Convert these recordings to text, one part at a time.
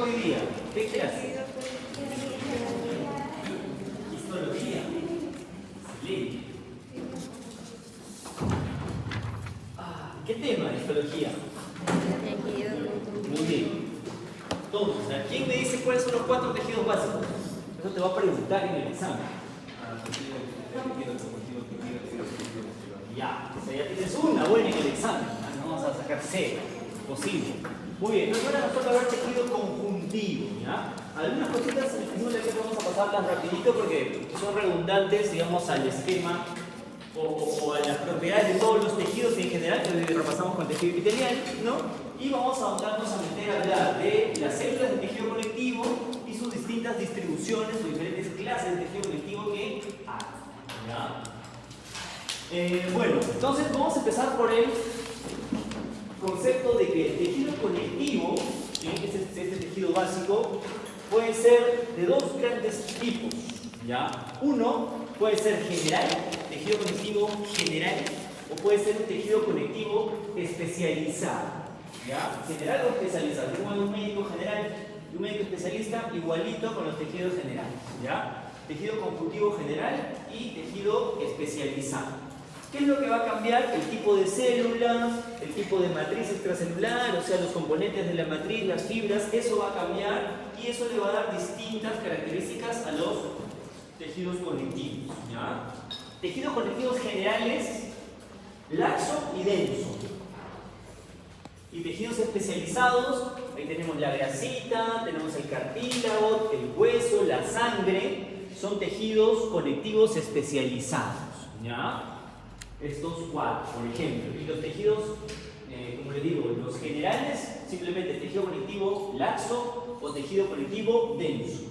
hoy día? ¿Qué clase? Histología. Excelente. ¿Qué tema? Histología. Muy bien. Entonces, ¿quién me dice cuáles son los 4 tejidos básicos? Eso te va a preguntar en el examen. Ya, o sea, ya tienes una buena en el examen. No vamos a sacar 0. Posible. Muy bien, entonces ahora nos toca ver tejido conjuntivo, ¿ya? Algunas cositas que vamos a pasarlas rapidito porque son redundantes, digamos, al esquema o a las propiedades de todos los tejidos en general, que repasamos con el tejido epitelial, ¿no? Y vamos a darnos a meter a hablar de las células del tejido conectivo y sus distintas distribuciones o diferentes clases de tejido conectivo que hay, ¿ya? Bueno, entonces vamos a empezar por el concepto de que el tejido conectivo, ¿sí? Este tejido básico, puede ser de 2 grandes tipos, ¿ya? Uno puede ser general, tejido conectivo general, o puede ser un tejido conectivo especializado, ¿ya? General o especializado. Tengo un médico general y un médico especialista igualito con los tejidos generales, ¿ya? Tejido conjuntivo general y tejido especializado. ¿Qué es lo que va a cambiar? El tipo de células, el tipo de matriz extracelular, o sea, los componentes de la matriz, las fibras, eso va a cambiar y eso le va a dar distintas características a los tejidos conectivos, ¿ya? Tejidos conectivos generales, laxo y denso. Y tejidos especializados, ahí tenemos la grasita, tenemos el cartílago, el hueso, la sangre, son tejidos conectivos especializados, ¿ya? Estos 4, por ejemplo. Y los tejidos, como les digo, los generales, simplemente tejido conectivo laxo o tejido conectivo denso,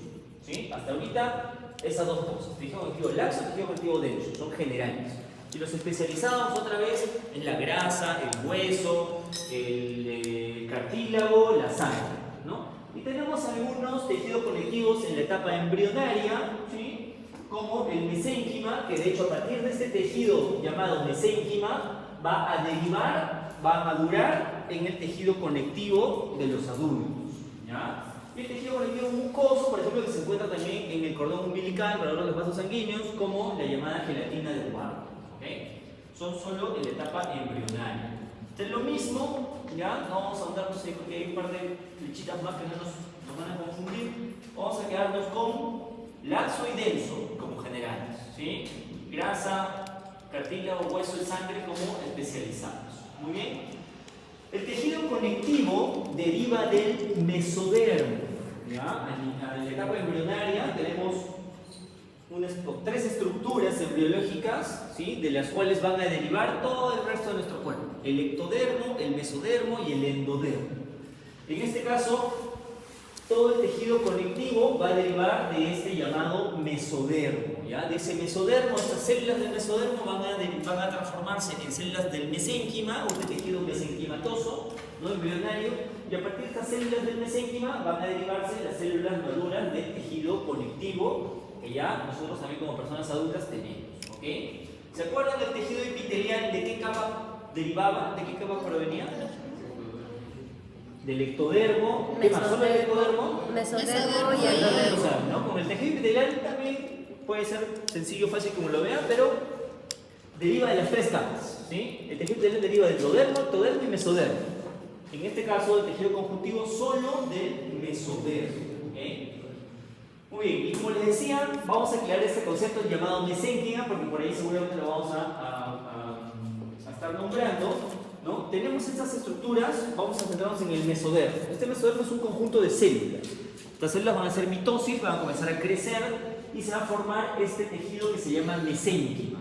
¿sí? Hasta ahorita, esas 2 cosas, tejido conectivo laxo y tejido conectivo denso, son generales. Y los especializados, otra vez, en la grasa, el hueso, el cartílago, la sangre, ¿no? Y tenemos algunos tejidos conectivos en la etapa embrionaria, ¿sí? Como el mesénquima, que de hecho a partir de este tejido llamado mesénquima va a derivar, va a madurar en el tejido conectivo de los adultos, ¿ya? Y el tejido conectivo mucoso, por ejemplo, que se encuentra también en el cordón umbilical, alrededor de los vasos sanguíneos, como la llamada gelatina de Ward, ¿okay? Son solo en la etapa embrionaria. Es lo mismo, ¿ya? No vamos a ahondarnos ahí porque hay un par de flechitas más que no nos van a confundir. Vamos a quedarnos con laxo y denso como generales, ¿sí? Grasa, cartílago, hueso y sangre como especializados. Muy bien. El tejido conectivo deriva del mesodermo, ¿ya? En la etapa embrionaria tenemos 3 estructuras embriológicas, ¿sí? De las cuales van a derivar todo el resto de nuestro cuerpo: el ectodermo, el mesodermo y el endodermo. En este caso, todo el tejido conectivo va a derivar de este llamado mesodermo, ¿ya? De ese mesodermo, estas células del mesodermo van a transformarse en células del mesénquima o de tejido mesenquimatoso, ¿no? Embrionario, y a partir de estas células del mesénquima van a derivarse las células maduras del tejido conectivo que ya nosotros también como personas adultas tenemos, ¿ok? ¿Se acuerdan del tejido epitelial? ¿De qué capa derivaba? ¿De qué capa provenía? Del ectodermo. ¿Qué más? ¿Solo el ectodermo? Mesodermo y endodermo. O sea, ¿no? Con el tejido epitelial también puede ser sencillo, fácil como lo vean, pero deriva de las 3 capas, ¿sí? El tejido epitelial deriva del endodermo, ectodermo y mesodermo. En este caso, el tejido conjuntivo solo del mesodermo, ¿ok? Muy bien, y como les decía, vamos a aclarar este concepto llamado mesénquima, porque por ahí seguramente lo vamos a estar nombrando, ¿no? Tenemos estas estructuras, vamos a centrarnos en el mesodermo. Este mesodermo es un conjunto de células. Estas células van a hacer mitosis, van a comenzar a crecer y se va a formar este tejido que se llama mesénquima,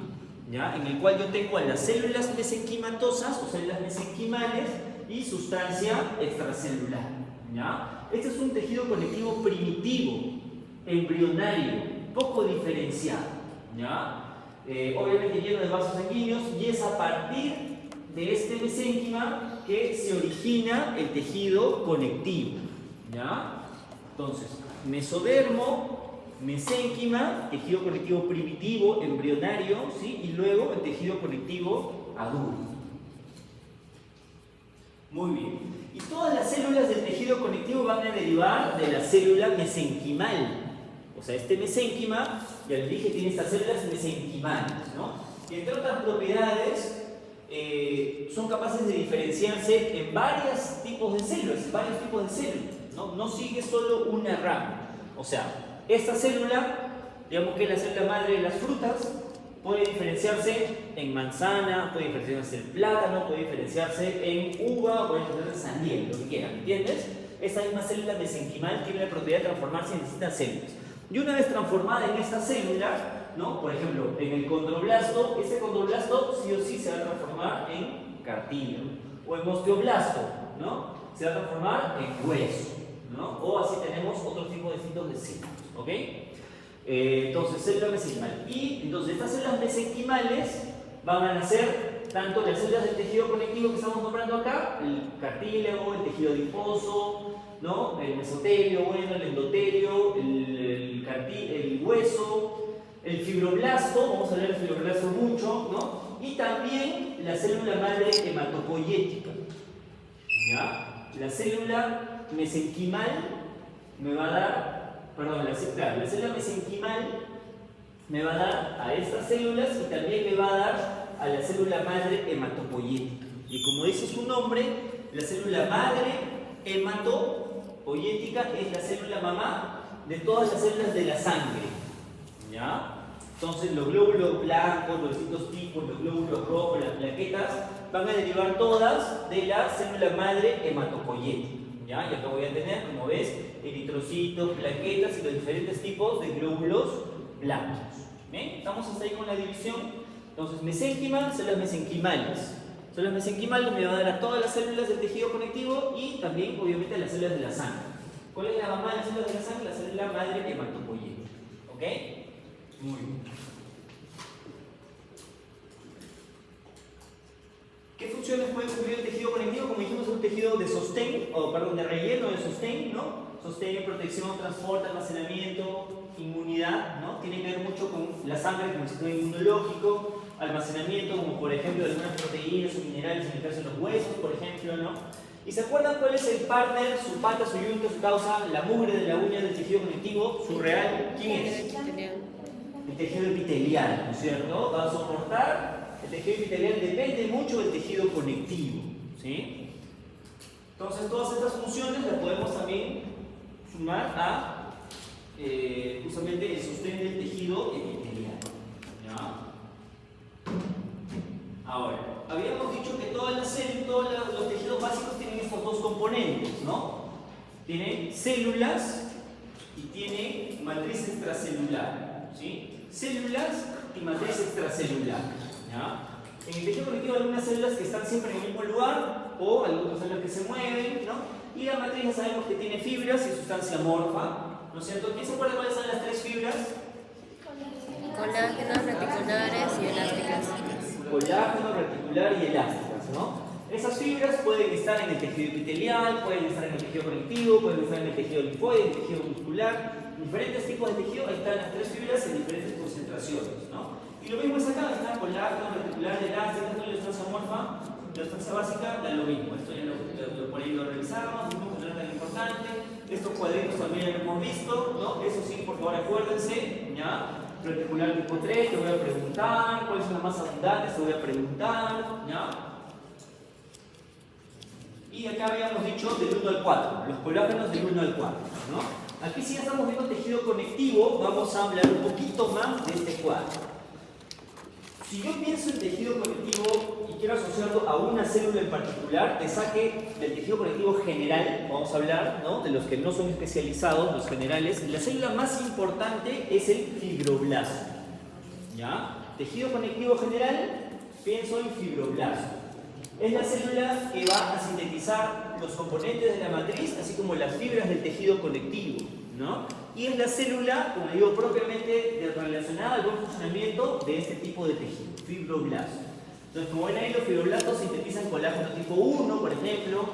¿ya? En el cual yo tengo a las células mesenquimatosas o células mesenquimales y sustancia extracelular, ¿ya? Este es un tejido conectivo primitivo, embrionario, poco diferenciado, ¿ya? Obviamente lleno de vasos sanguíneos, y es a partir de este mesénquima que se origina el tejido conectivo, ¿ya? Entonces, mesodermo, mesénquima, tejido conectivo primitivo, embrionario, ¿sí? Y luego el tejido conectivo adulto. Muy bien. Y todas las células del tejido conectivo van a derivar de la célula mesenquimal. O sea, este mesénquima, ya les dije, tiene estas células mesenquimales, ¿no? Y entre otras propiedades, son capaces de diferenciarse en varios tipos de células, ¿no? No sigue solo una rama. O sea, esta célula, digamos que es la célula madre de las frutas, puede diferenciarse en manzana, puede diferenciarse en plátano, puede diferenciarse en uva, puede diferenciarse en sandía, lo que quieran, ¿entiendes? Esta misma célula mesenquimal tiene la propiedad de transformarse en distintas células. Y una vez transformada en esta célula, ¿no? Por ejemplo, en el condroblasto, ese condroblasto sí o sí se va a transformar en cartílago. O en osteoblasto, ¿no? Se va a transformar en hueso, ¿no? O así tenemos otros tipos distintos de células, ¿ok? Entonces, célula mesenquimal. Y entonces estas células mesenquimales van a nacer tanto las células del tejido conectivo que estamos nombrando acá, el cartílago, el tejido adiposo, ¿no? El mesotelio, bueno, el endotelio, el hueso, el fibroblasto, vamos a hablar del fibroblasto mucho, ¿no? Y también la célula madre hematopoyética, ¿ya? La célula mesenquimal me va a dar, perdón, la célula mesenquimal me va a dar a estas células y también me va a dar a la célula madre hematopoyética. Y como dice su nombre, la célula madre hematopoyética es la célula mamá de todas las células de la sangre, ¿ya? Entonces los glóbulos blancos, los distintos tipos, los glóbulos rojos, las plaquetas, van a derivar todas de la célula madre hematopoyética, ¿ya? Y acá voy a tener, como ves, eritrocitos, plaquetas y los diferentes tipos de glóbulos blancos. ¿Bien? ¿Estamos hasta ahí con la división? Entonces, mesénquima, células mesenquimales. Células mesenquimales me va a dar a todas las células del tejido conectivo y también, obviamente, a las células de la sangre. ¿Cuál es la mamá de las células de la sangre? La célula madre hematopoyética. ¿Ok? Muy bien. ¿Qué funciones puede cumplir el tejido conectivo? Como dijimos, es un tejido de sostén, o perdón, de relleno, de sostén, ¿no? Sostén, protección, transporte, almacenamiento, inmunidad, ¿no? Tiene que ver mucho con la sangre como el sistema inmunológico, almacenamiento, como por ejemplo de algunas proteínas o minerales, en el caso de los huesos, por ejemplo, ¿no? ¿Y se acuerdan cuál es el partner, su pata, su yunque, su causa, la mugre de la uña del tejido conectivo? ¿Su real? ¿Quién es? El tejido epitelial, ¿no es cierto? Va a soportar, el tejido epitelial depende mucho del tejido conectivo, ¿sí? Entonces todas estas funciones las podemos también sumar a justamente el sostén del tejido epitelial, ¿ya? Ahora, habíamos dicho que todos los tejidos básicos tienen estos dos componentes, ¿no? Tienen células y tiene matriz extracelular, ¿sí? Células y matriz extracelular, ¿ya? En el tejido conectivo hay algunas células que están siempre en el mismo lugar o algunas células que se mueven, ¿no? Y la matriz ya sabemos que tiene fibras y sustancia amorfa, ¿no es cierto? ¿Quién se acuerda cuáles son las tres fibras? Colágenos, reticulares y elásticas. Colágeno, reticular y elásticas, ¿no? Esas fibras pueden estar en el tejido epitelial, pueden estar en el tejido conectivo, pueden estar en el tejido linfoide, en el tejido muscular, diferentes tipos de tejido, ahí están las tres fibras en diferentes concentraciones, ¿no? Y lo mismo es acá, está colágeno, reticular, elástica, esto es la sustancia amorfa, la sustancia básica, da lo mismo, esto ya por ahí lo revisamos, no es tan importante, estos cuadritos también lo hemos visto, ¿no? Eso sí, por favor acuérdense, ¿ya? Reticular tipo 3, te voy a preguntar, cuáles son las más abundantes, te voy a preguntar, ¿ya? Y acá habíamos dicho del 1 al 4, los colágenos del 1 al 4, ¿no? Aquí si ya estamos viendo tejido conectivo, vamos a hablar un poquito más de este cuadro. Si yo pienso en tejido conectivo y quiero asociarlo a una célula en particular, te saque del tejido conectivo general, vamos a hablar, ¿no? De los que no son especializados, los generales, la célula más importante es el fibroblasto, ¿ya? Tejido conectivo general, pienso en fibroblasto. Es la célula que va a sintetizar los componentes de la matriz, así como las fibras del tejido conectivo, ¿no? Y es la célula, como digo, propiamente relacionada al buen funcionamiento de este tipo de tejido, fibroblasto. Entonces, como ven ahí, los fibroblastos sintetizan colágeno tipo 1, por ejemplo,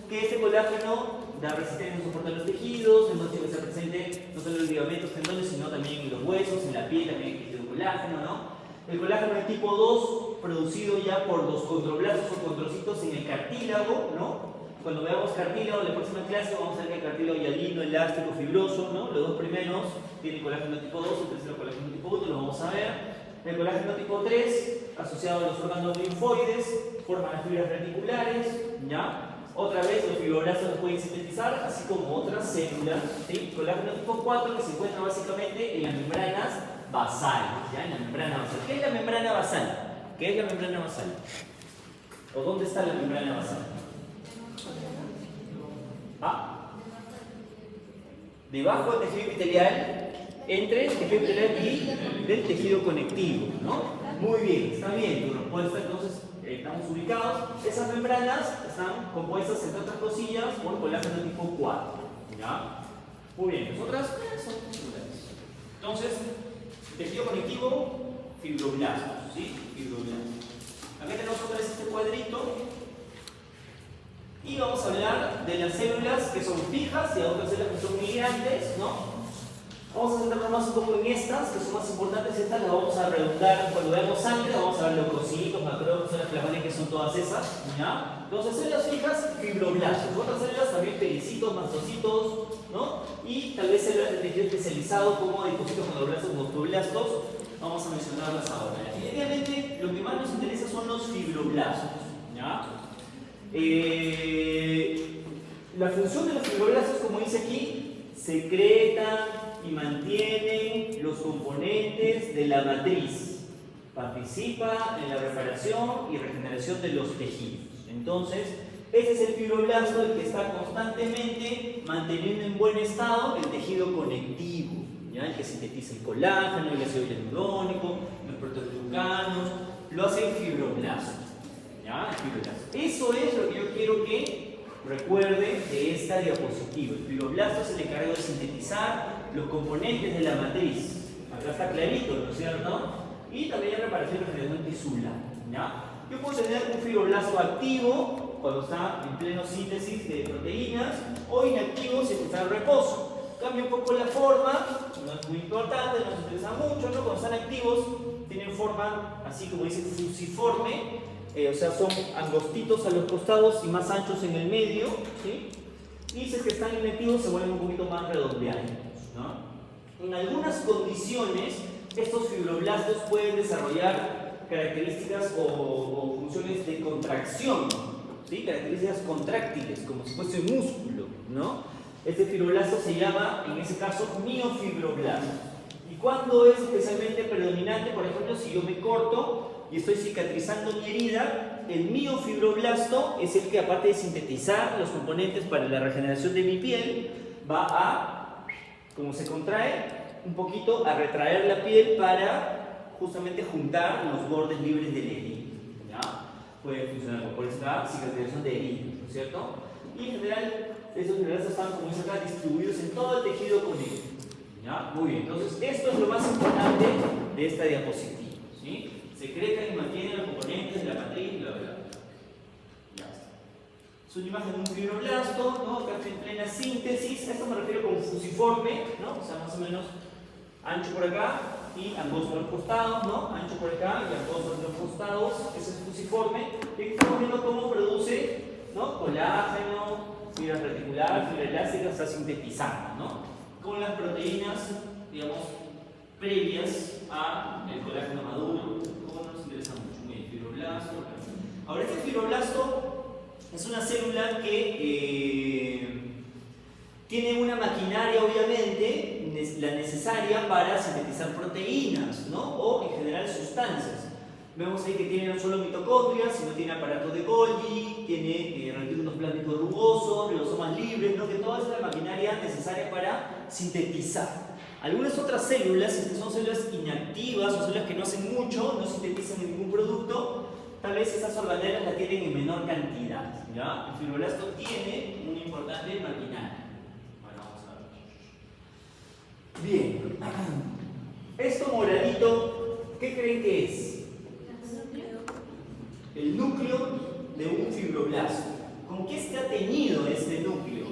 que este colágeno da resistencia y soporta los tejidos, entonces que está presente no solo en los ligamentos, tendones, sino también en los huesos, en la piel, también en el tejido colágeno, ¿no? El colágeno de tipo 2, producido ya por los condroblastos o condrocitos en el cartílago, ¿no? Cuando veamos cartílago, en la próxima clase vamos a ver que el cartílago hialino, elástico, fibroso, ¿no? Los dos primeros tienen colágeno tipo 2, el tercero colágeno tipo 1, lo vamos a ver. El colágeno tipo 3, asociado a los órganos linfoides, forman las fibras reticulares, ¿ya? Otra vez, los fibroblastos los pueden sintetizar, así como otras células, ¿sí? Colágeno tipo 4, que se encuentra básicamente en las membranas basales, ¿ya? En la membrana basal. ¿Qué es la membrana basal? ¿Qué es la membrana basal? ¿O dónde está la membrana basal? ¿Ah? Debajo del tejido epitelial, entre el tejido epitelial y del tejido conectivo, ¿no? Muy bien, está bien tu respuesta, entonces estamos ubicados. Esas membranas están compuestas, entre otras cosillas, por colágeno tipo 4, ¿ya? Muy bien, las otras son similares. Entonces, tejido conectivo, fibroblastos, ¿sí? Fibroblastos. Acá tenemos otra vez este cuadrito. Y vamos a hablar de las células que son fijas y otras células que son migrantes, ¿no? Vamos a centrarnos más un poco en estas, que son más importantes. Estas las vamos a redundar cuando veamos sangre, vamos a ver leucocitos, macrófagos, las plasmáticas, que son todas esas, ¿ya? Entonces, células fijas, fibroblastos. Otras células también pericitos, mastocitos, ¿no? Y tal vez células de tejido especializado como depósitos condroblastos o osteoblastos. Vamos a mencionarlas ahora. Definitivamente, lo que más nos interesa son los fibroblastos, ¿ya? La función de los fibroblastos, como dice aquí, secretan y mantienen los componentes de la matriz. Participa en la reparación y regeneración de los tejidos. Entonces, ese es el fibroblasto, el que está constantemente manteniendo en buen estado el tejido conectivo, ¿ya? El que sintetiza el colágeno, el ácido hialurónico, los proteoglucanos, lo hace el fibroblasto. ¿Ya? El fibroblasto. Eso es lo que yo quiero que recuerde de esta diapositiva. El fibroblasto es el encargado de sintetizar los componentes de la matriz. Acá está clarito, ¿no es cierto? Y también hay reparación y regeneración tisular, ¿ya? Yo puedo tener un fibroblasto activo cuando está en pleno síntesis de proteínas, o inactivo si está en reposo. Cambia un poco la forma, no es muy importante, no nos interesa mucho, ¿no? Cuando están activos tienen forma así como dice fusiforme. O sea, son angostitos a los costados y más anchos en el medio, ¿sí? Y si es que están inactivos se vuelven un poquito más redondeados, ¿no? En algunas condiciones, estos fibroblastos pueden desarrollar características o funciones de contracción, ¿sí? Características contráctiles, como si fuese músculo, ¿no? Este fibroblasto se llama, en ese caso, miofibroblasto. ¿Y cuándo es especialmente predominante? Por ejemplo, si yo me corto y estoy cicatrizando mi herida, el miofibroblasto es el que, aparte de sintetizar los componentes para la regeneración de mi piel, va a, como se contrae, un poquito a retraer la piel para justamente juntar los bordes libres de la herida, ¿ya? Puede funcionar por esta cicatrización de herida, ¿no es cierto? Y en general, estos fibroblastos están, como dice acá, distribuidos en todo el tejido conectivo, ¿ya? Muy bien, entonces esto es lo más importante de esta diapositiva, ¿sí? Secretan y mantienen los componentes de la matriz, bla, bla, bla. Ya está. Es una imagen de un fibroblasto, ¿no? Acá está en plena síntesis. A esto me refiero con fusiforme, ¿no? O sea, más o menos ancho por acá y angosto a los costados, ¿no? Ancho por acá y angosto a los costados. Ese es fusiforme. Y aquí estamos viendo cómo produce, ¿no? Colágeno, fibra reticular, fibra elástica, está sintetizando, ¿no? Con las proteínas, digamos, previas al colágeno maduro. Fibroblasto. Ahora, este fibroblasto es una célula que tiene una maquinaria, obviamente, la necesaria para sintetizar proteínas, ¿no? O en general sustancias. Vemos ahí que tiene no solo mitocondrias, sino tiene aparatos de Golgi, tiene retículos plásticos rugosos, ribosomas libres, ¿no? Que toda es la maquinaria necesaria para sintetizar. Algunas otras células, que son células inactivas o células que no hacen mucho, no sintetizan ningún producto, tal vez esas organelas la tienen en menor cantidad, ¿ya? El fibroblasto tiene una importante maquinaria. Bueno, vamos a ver. Bien. Esto moradito, ¿qué creen que es? El núcleo de un fibroblasto. ¿Con qué está teñido este núcleo?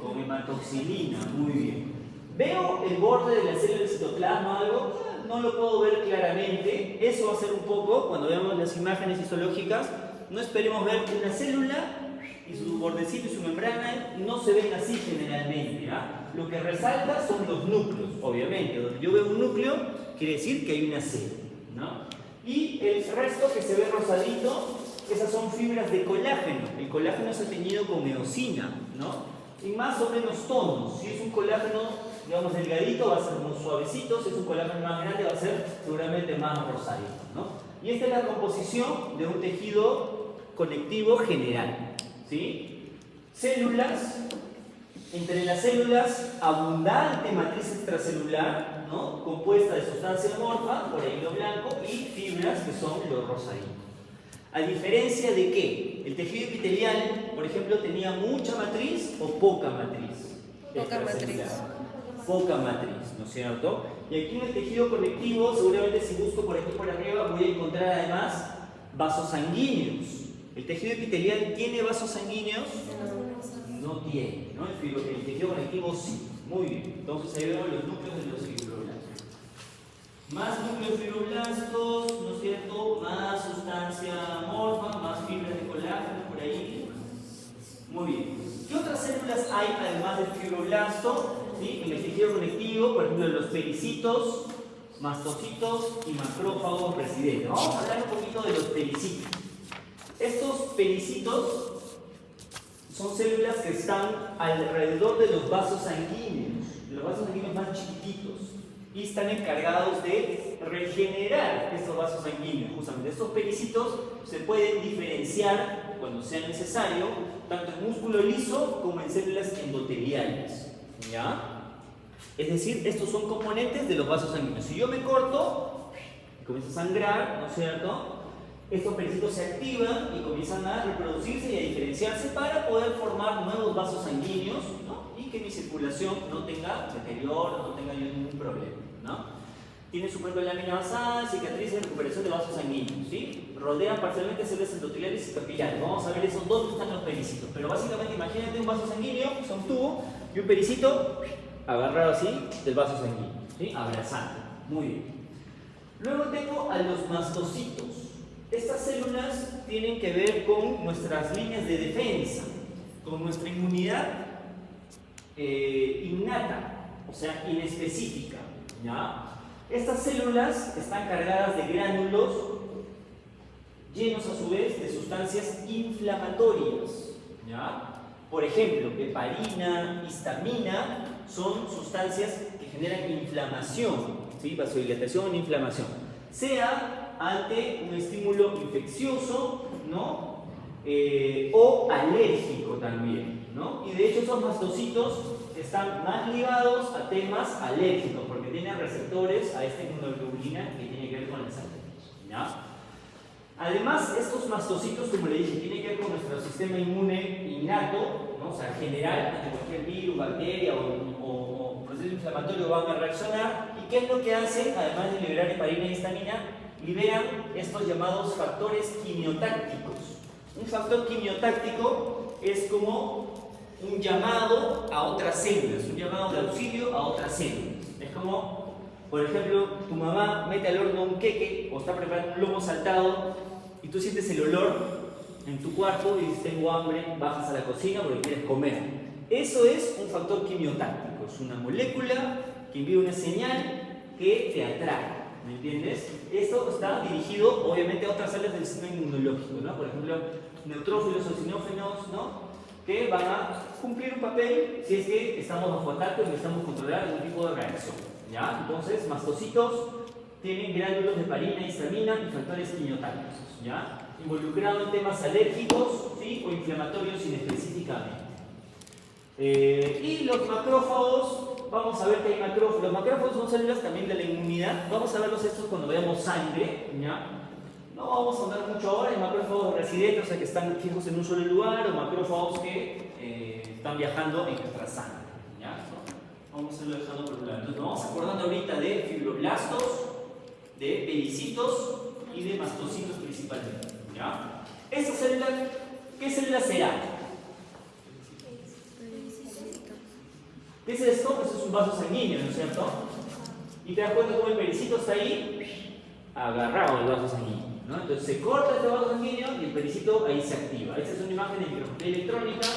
Con hematoxilina, muy bien. ¿Veo el borde de la célula del citoplasma o algo? No lo puedo ver claramente. Eso va a ser un poco, cuando veamos las imágenes histológicas, no esperemos ver una célula y su bordecito y su membrana no se ven así generalmente. ¿Ya? Lo que resalta son los núcleos, obviamente. Donde yo veo un núcleo, quiere decir que hay una sede, ¿no? Y el resto que se ve rosadito, esas son fibras de colágeno. El colágeno está teñido con eosina, ¿no? En más o menos tonos. Si es un colágeno, digamos, delgadito, va a ser muy suavecito. Si es un colágeno más grande, va a ser seguramente más rosadito, ¿no? Y esta es la composición de un tejido conectivo general, ¿sí? Células. Entre las células, abundante matriz extracelular, ¿no? Compuesta de sustancia amorfa, por ahí lo blanco, y fibras que son lo rosadito. A diferencia de que el tejido epitelial, por ejemplo, tenía mucha matriz o poca matriz. Poca matriz. Poca matriz, ¿no es cierto? Y aquí en el tejido conectivo, seguramente si busco por aquí por arriba, voy a encontrar además vasos sanguíneos. ¿El tejido epitelial tiene vasos sanguíneos? No tiene, ¿no? El tejido conectivo sí. Muy bien. Entonces ahí vemos los núcleos de los fibroblastos. Más núcleos fibroblastos, ¿no es cierto? Más sustancia amorfa, más fibras de colágeno por ahí. Muy bien. ¿Qué otras células hay además del fibroblasto? ¿Sí? En el tejido conectivo, por ejemplo, los pericitos, mastocitos y macrófagos residentes. Vamos a hablar un poquito de los pericitos. Estos pericitos son células que están alrededor de los vasos sanguíneos más chiquititos, y están encargados de regenerar estos vasos sanguíneos. Justamente estos pericitos se pueden diferenciar cuando sea necesario, tanto en músculo liso como en células endoteliales. ¿Ya? Es decir, estos son componentes de los vasos sanguíneos. Si yo me corto, comienza a sangrar, ¿no es cierto? Estos pericitos se activan y comienzan a reproducirse y a diferenciarse para poder formar nuevos vasos sanguíneos, ¿no? Y que mi circulación no tenga deterioro, no tenga ningún problema, ¿no? Tiene su cuerpo de lámina basal, cicatriz y recuperación de vasos sanguíneos, ¿sí? Rodean parcialmente células endoteliales y capilares. Vamos a ver esos dónde están los pericitos. Pero básicamente imagínate un vaso sanguíneo, son un tubo, y un pericito agarrado así del vaso sanguíneo, ¿sí? Abrazando. Muy bien. Luego tengo a los mastocitos. Estas células tienen que ver con nuestras líneas de defensa, con nuestra inmunidad innata, o sea, inespecífica, ¿ya? Estas células están cargadas de gránulos llenos a su vez de sustancias inflamatorias, ¿ya? Por ejemplo, heparina, histamina son sustancias que generan inflamación, ¿sí? Vasodilatación e inflamación, sea ante un estímulo infeccioso, ¿no? O alérgico también, ¿no? Y de hecho esos mastocitos están más ligados a temas alérgicos porque tienen receptores a esta inmunoglobulina que tiene que ver con las alergias, ¿ya? Además, estos mastocitos, como le dije, tienen que ver con nuestro sistema inmune innato, ¿no? O sea, general, ante cualquier virus, bacteria o proceso inflamatorio van a reaccionar. ¿Y qué es lo que hacen? Además de liberar heparina y histamina, liberan estos llamados factores quimiotácticos. Un factor quimiotáctico es como un llamado a otras células, un llamado de auxilio a otras células. Es como, por ejemplo, tu mamá mete al horno un queque o está preparando un lomo saltado y tú sientes el olor en tu cuarto y dices tengo hambre, bajas a la cocina porque quieres comer. Eso es un factor quimiotáctico, es una molécula que envía una señal que te atrae. ¿Me entiendes? Esto está dirigido obviamente a otras células del sistema inmunológico, ¿no? Por ejemplo, neutrófilos o eosinófilos, ¿no? Que van a cumplir un papel si es que estamos bajo ataque o necesitamos controlar algún tipo de reacción, ¿ya? Entonces, mastocitos tienen gránulos de heparina, histamina y factores quimiotácticos, ¿ya? Involucrado en temas alérgicos, ¿sí? O inflamatorios inespecíficamente. Y los macrófagos, vamos a ver que hay macrófagos. Los macrófagos son células también de la inmunidad. Vamos a verlos estos cuando veamos sangre, ¿ya? No vamos a hablar mucho ahora. Hay macrófagos residentes, o sea que están fijos en un solo lugar, o macrófagos que están viajando en nuestra sangre, ¿ya? Vamos a irlo dejando por un lado. Entonces, nos vamos acordando ahorita de fibroblastos, de pericitos y de mastocitos principalmente, ¿ya? Esta célula, ¿qué célula será? ¿Qué es esto? Esto es un vaso sanguíneo, ¿no es cierto? Y te das cuenta cómo el pericito está ahí agarrado al vaso sanguíneo, ¿no? Entonces se corta este vaso sanguíneo y el pericito ahí se activa. Esta es una imagen de microscopía electrónica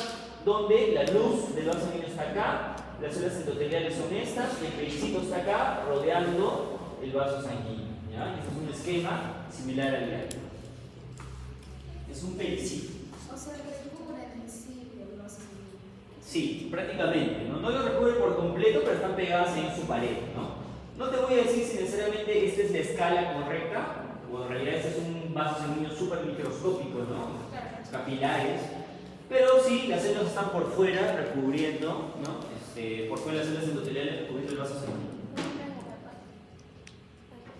donde la luz del vaso sanguíneo está acá, las células endoteliales son estas y el pericito está acá rodeando el vaso sanguíneo. ¿Ya? Este es un esquema similar al de aquí. Es un pericito. O sea, recubren en sí el vaso sanguíneo. Sí, prácticamente. No lo recubre por completo, pero están pegadas en su pared, ¿no? No te voy a decir si necesariamente esta es la escala correcta, o en realidad este es un vaso sanguíneo súper microscópico, ¿no? Capilares. Pero sí, las células están por fuera recubriendo, ¿no? Por fuera las células endoteliales recubriendo el vaso sanguíneo.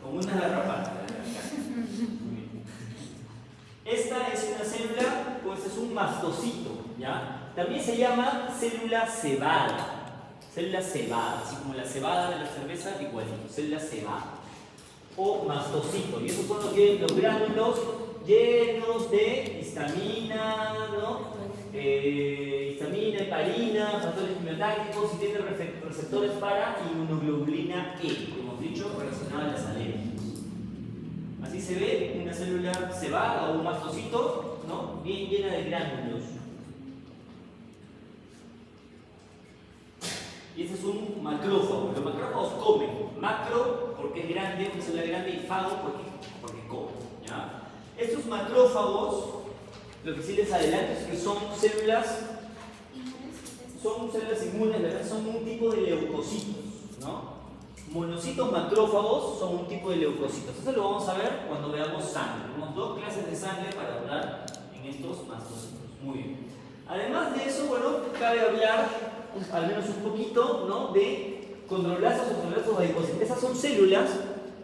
Como una garrapata. Muy bien. Esta es una célula, pues es un mastocito, ¿ya? También se llama célula cebada. Célula cebada, así como la cebada de la cerveza, igualito, célula cebada. O mastocito, y esos son los gránulos llenos de histamina, ¿no? Histamina, heparina, factores quimiotácticos y tienen receptores para inmunoglobulina E, como hemos dicho, relacionada a las alergias. Así se ve una célula cebada o un mastocito, ¿no? Bien llena de gránulos. Y este es un macrófago. Los macrófagos comen. Macro porque es grande, una célula grande, y fago porque come. ¿Ya? Estos macrófagos, lo que sí les adelanto es que son células inmunes, ¿verdad? Son un tipo de leucocitos, ¿no? Monocitos macrófagos son un tipo de leucocitos. Eso lo vamos a ver cuando veamos sangre. Tenemos dos clases de sangre para hablar en estos mastocitos. Muy bien. Además de eso, bueno, cabe hablar al menos un poquito, ¿no? De condroblastos o condroblastos adipocitos. Esas son células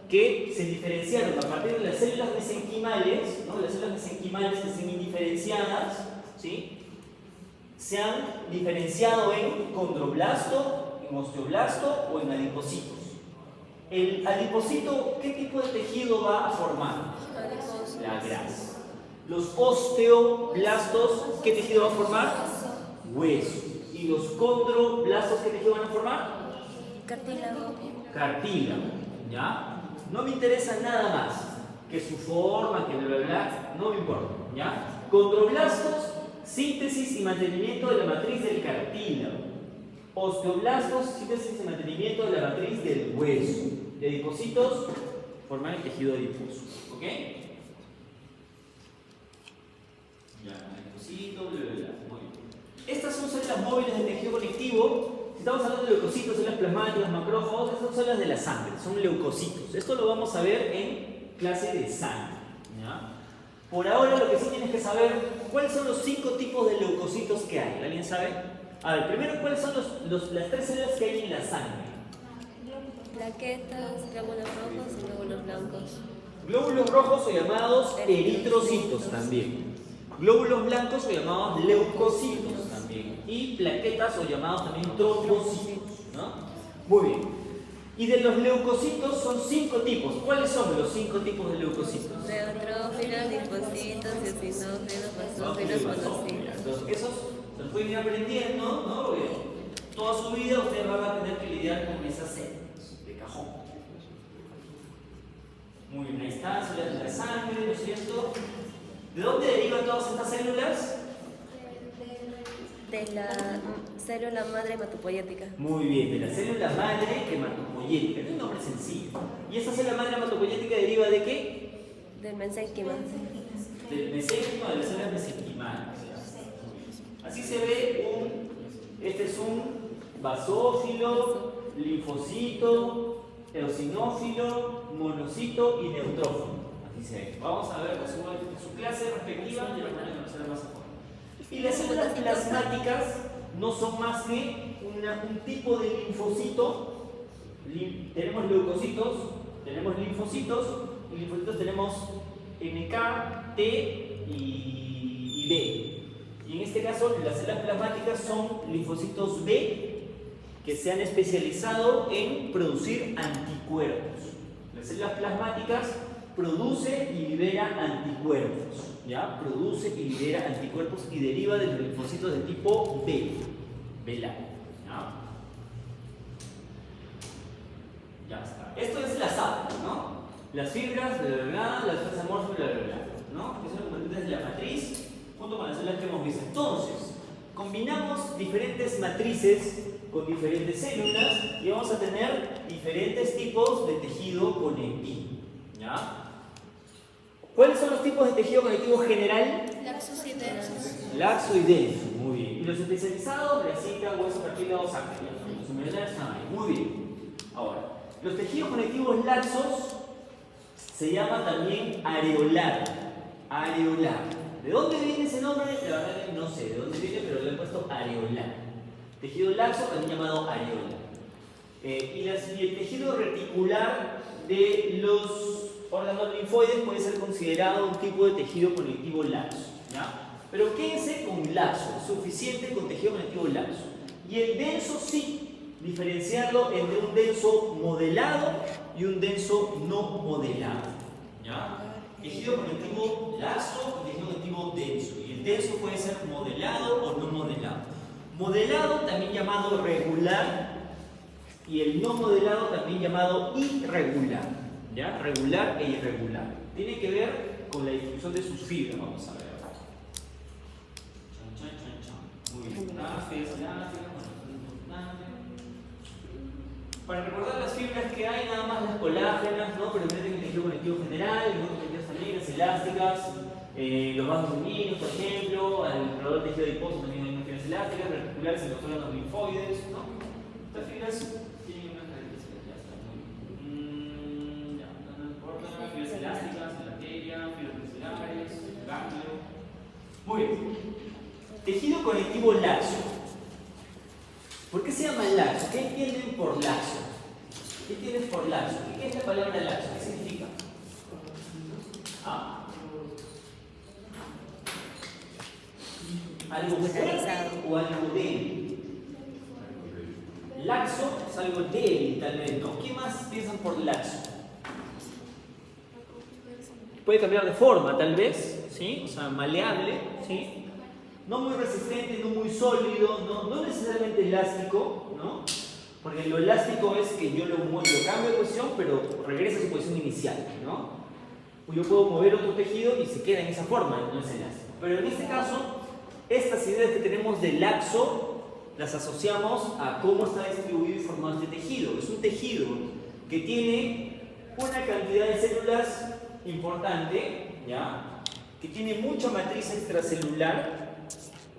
que se diferenciaron a partir de las células mesenquimales, ¿no? Las células mesenquimales que estén indiferenciadas, ¿sí? Se han diferenciado en condroblasto, en osteoblasto o en adipocitos. El adipocito, ¿qué tipo de tejido va a formar? La grasa. Los osteoblastos, ¿qué tejido va a formar? Hueso. ¿Y los condroblastos, qué tejido van a formar? Cartílago. Cartílago, ¿ya? No me interesa nada más que su forma, que bla bla bla, no me importa, ¿ya? Condroblastos, síntesis y mantenimiento de la matriz del cartílago. Osteoblastos, síntesis y mantenimiento de la matriz del hueso. Y adipocitos, forman el tejido adiposo, ¿ok? Ya, adipocito, bla bla bla, muy bien. Estas son células móviles del tejido conectivo. Si estamos hablando de leucocitos, células plasmáticas, macrófagos, estas son células de la sangre, son leucocitos. Esto lo vamos a ver en clase de sangre, ¿ya? Por ahora lo que sí tienes que saber, ¿cuáles son los 5 tipos de leucocitos que hay? ¿Alguien sabe? A ver, primero, ¿cuáles son las 3 células que hay en la sangre? Plaquetas, glóbulos rojos y glóbulos blancos. Glóbulos rojos o llamados eritrocitos también. Glóbulos blancos o llamados leucocitos también. Y plaquetas o llamados también trombocitos, ¿no? Muy bien. Y de los leucocitos son 5 tipos. ¿Cuáles son los 5 tipos de leucocitos? Neutrófilos, linfocitos, eosinófilos, basófilos, monocitos. Entonces, esos se los pueden ir aprendiendo, ¿no? Porque toda su vida ustedes van a tener que lidiar con esas células de cajón. Muy bien, ahí está, células de la sangre, ¿no es cierto? ¿De dónde derivan todas estas células? De la célula madre hematopoyética. Muy bien, de la célula madre hematopoyética. Es un nombre sencillo. ¿Y esta célula madre hematopoyética deriva de qué? Del mesénquima. Del mesénquima, de las células mesenquimales. Así se ve este es un basófilo, linfocito, eosinófilo, monocito y neutrófilo. Así se ve. Vamos a ver su clase respectiva y lo van a conocer más a fondo. Y las células plasmáticas no son más que un tipo de linfocito. Tenemos leucocitos, tenemos linfocitos, y linfocitos tenemos NK, T y B. Y en este caso, las células plasmáticas son linfocitos B que se han especializado en producir anticuerpos. Las células plasmáticas produce y libera anticuerpos, ¿ya? Produce y libera anticuerpos y deriva de los linfocitos de tipo B, ¿ya? Ya está. Esto es la sangre, ¿no? las fibras, bla, bla, bla, las fibras amorfas, bla, bla, bla, ¿no? Que son los componentes de la matriz junto con las células que hemos visto. Entonces, combinamos diferentes matrices con diferentes células y vamos a tener diferentes tipos de tejido conectivo, ¿ya? ¿Cuáles son los tipos de tejido conectivo general? Laxos y densos. Laxo y denso, muy bien. Y los especializados, grasita, hueso, cartílago, sangre. Los humedales están ahí, muy bien. Ahora, los tejidos conectivos laxos se llama también areolar. Areolar. ¿De dónde viene ese nombre? La verdad que no sé de dónde viene, pero le he puesto areolar. Tejido laxo también llamado areola. Y el tejido reticular de los órganos linfoides puede ser considerado un tipo de tejido conectivo laxo, ¿ya? Pero quédense con laxo, suficiente con tejido conectivo laxo. Y el denso sí, diferenciarlo entre un denso modelado y un denso no modelado, ¿ya? Tejido conectivo laxo y tejido conectivo denso. Y el denso puede ser modelado o no modelado. Modelado también llamado regular y el no modelado también llamado irregular. ¿Ya? Regular e irregular. Tiene que ver con la distribución de sus fibras. Vamos a ver ahora. Chan, chan, chan, chan. Muy bien. Para recordar las fibras que hay, nada más las colágenas, ¿no? Pero en el tejido conectivo general, los tejidos también, las elásticas, los vasos sanguíneos, por ejemplo, alrededor del tejido adiposo también hay unas fibras elásticas, reticulares en los órganos linfoides, ¿no? Estas fibras tienen unas características, ya está, muy bien. No importa, fibras elásticas, en la arteria, fibras musculares, el ganglio. Muy bien. Tejido conectivo laxo. ¿Por qué se llama laxo? ¿Qué entienden por laxo? ¿Qué entiendes por laxo? ¿Qué es la palabra laxo? ¿Qué significa? ¿Algo fuerte o algo débil? Laxo es algo débil, tal vez, ¿no? ¿Qué más piensan por laxo? Puede cambiar de forma, tal vez, ¿sí? O sea, maleable, ¿sí? No muy resistente, no muy sólido, no necesariamente elástico, ¿no? Porque lo elástico es que yo lo cambio de posición, pero regresa a su posición inicial, ¿no? Yo puedo mover otro tejido y se queda en esa forma, no es elástico. Pero en este caso, estas ideas que tenemos de laxo las asociamos a cómo está distribuido y formado este tejido. Es un tejido que tiene una cantidad de células importante, ¿ya? Que tiene mucha matriz extracelular,